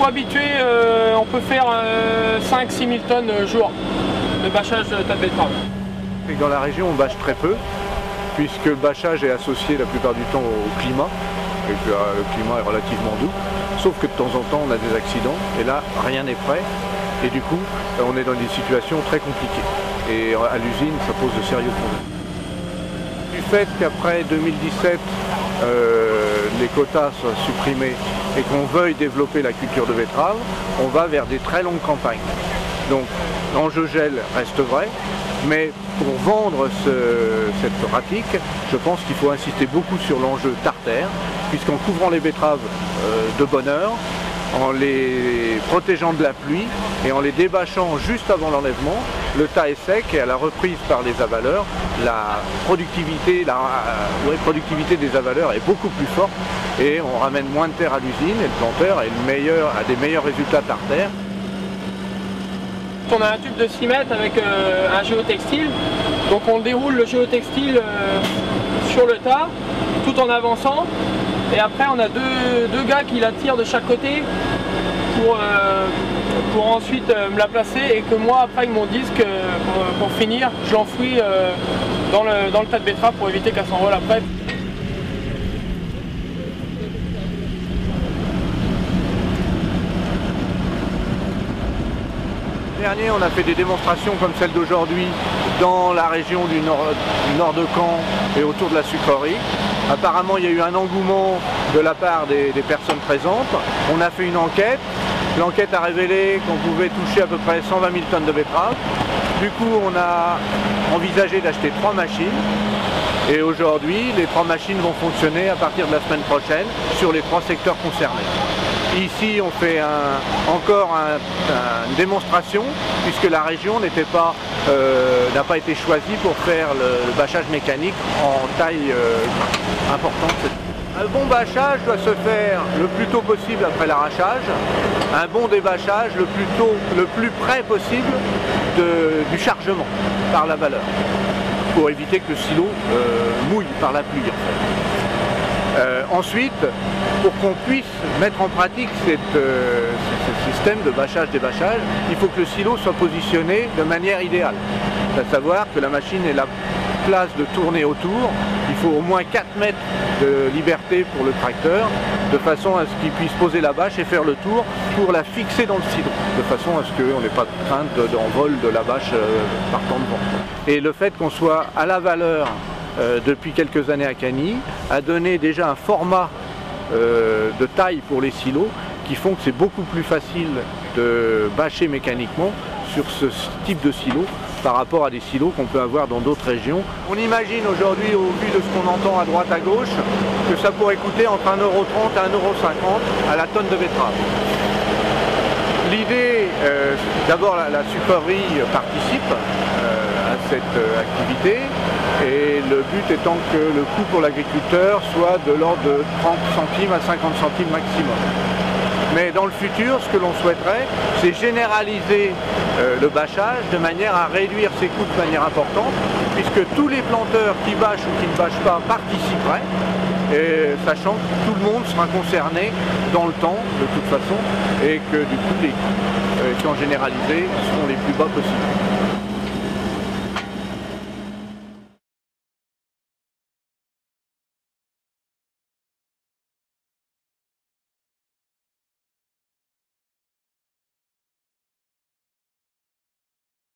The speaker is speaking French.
faut habituer, on peut faire 5-6 000 tonnes jour de bâchage de tas de betterave. Dans la région, on bâche très peu, puisque le bâchage est associé la plupart du temps au climat, et que le climat est relativement doux, sauf que de temps en temps on a des accidents, et là rien n'est prêt, et du coup on est dans des situations très compliquées. Et à l'usine, ça pose de sérieux problèmes. Du fait qu'après 2017, les quotas soient supprimés et qu'on veuille développer la culture de betterave, on va vers des très longues campagnes. Donc l'enjeu gel reste vrai, mais pour vendre cette pratique, je pense qu'il faut insister beaucoup sur l'enjeu tartare, puisqu'en couvrant les betteraves de bonne heure, en les protégeant de la pluie et en les débâchant juste avant l'enlèvement, le tas est sec et à la reprise par les avaleurs, la productivité des avaleurs est beaucoup plus forte et on ramène moins de terre à l'usine et le planteur a des meilleurs résultats tartares. On a un tube de 6 mètres avec un géotextile, donc on déroule le géotextile sur le tas tout en avançant, et après on a deux gars qui la tirent de chaque côté pour ensuite me la placer, et que moi après avec mon disque pour finir je l'enfouis dans le tas de betterave pour éviter qu'elle s'envole après. Dernier, on a fait des démonstrations comme celle d'aujourd'hui dans la région du nord de Caen et autour de la sucrerie. Apparemment, il y a eu un engouement de la part des personnes présentes. On a fait une enquête. L'enquête a révélé qu'on pouvait toucher à peu près 120 000 tonnes de betteraves. Du coup, on a envisagé d'acheter 3 machines. Et aujourd'hui, les 3 machines vont fonctionner à partir de la semaine prochaine sur les 3 secteurs concernés. Ici, on fait encore une démonstration, puisque la région n'a pas été choisie pour faire le bâchage mécanique en taille importante. Un bon bâchage doit se faire le plus tôt possible après l'arrachage, un bon débâchage le plus près possible du chargement par la valeur, pour éviter que le silo mouille par la pluie. Ensuite, pour qu'on puisse mettre en pratique ce système de bâchage-débâchage, il faut que le silo soit positionné de manière idéale. À savoir que la machine ait la place de tourner autour, il faut au moins 4 mètres de liberté pour le tracteur, de façon à ce qu'il puisse poser la bâche et faire le tour pour la fixer dans le silo, de façon à ce qu'on n'ait pas de crainte d'envol de la bâche partant devant. Et le fait qu'on soit à la valeur depuis quelques années à Cagny a donné déjà un format de taille pour les silos qui font que c'est beaucoup plus facile de bâcher mécaniquement sur ce type de silo par rapport à des silos qu'on peut avoir dans d'autres régions. On imagine aujourd'hui, au vu de ce qu'on entend à droite à gauche, que ça pourrait coûter entre 1,30 € et 1,50 € à la tonne de betterave. L'idée, d'abord la sucrerie participe à cette activité, et le but étant que le coût pour l'agriculteur soit de l'ordre de 30 centimes à 50 centimes maximum. Mais dans le futur, ce que l'on souhaiterait, c'est généraliser le bâchage de manière à réduire ses coûts de manière importante, puisque tous les planteurs qui bâchent ou qui ne bâchent pas participeraient, et sachant que tout le monde sera concerné dans le temps de toute façon, et que du coup les coûts étant généralisés seront les plus bas possibles.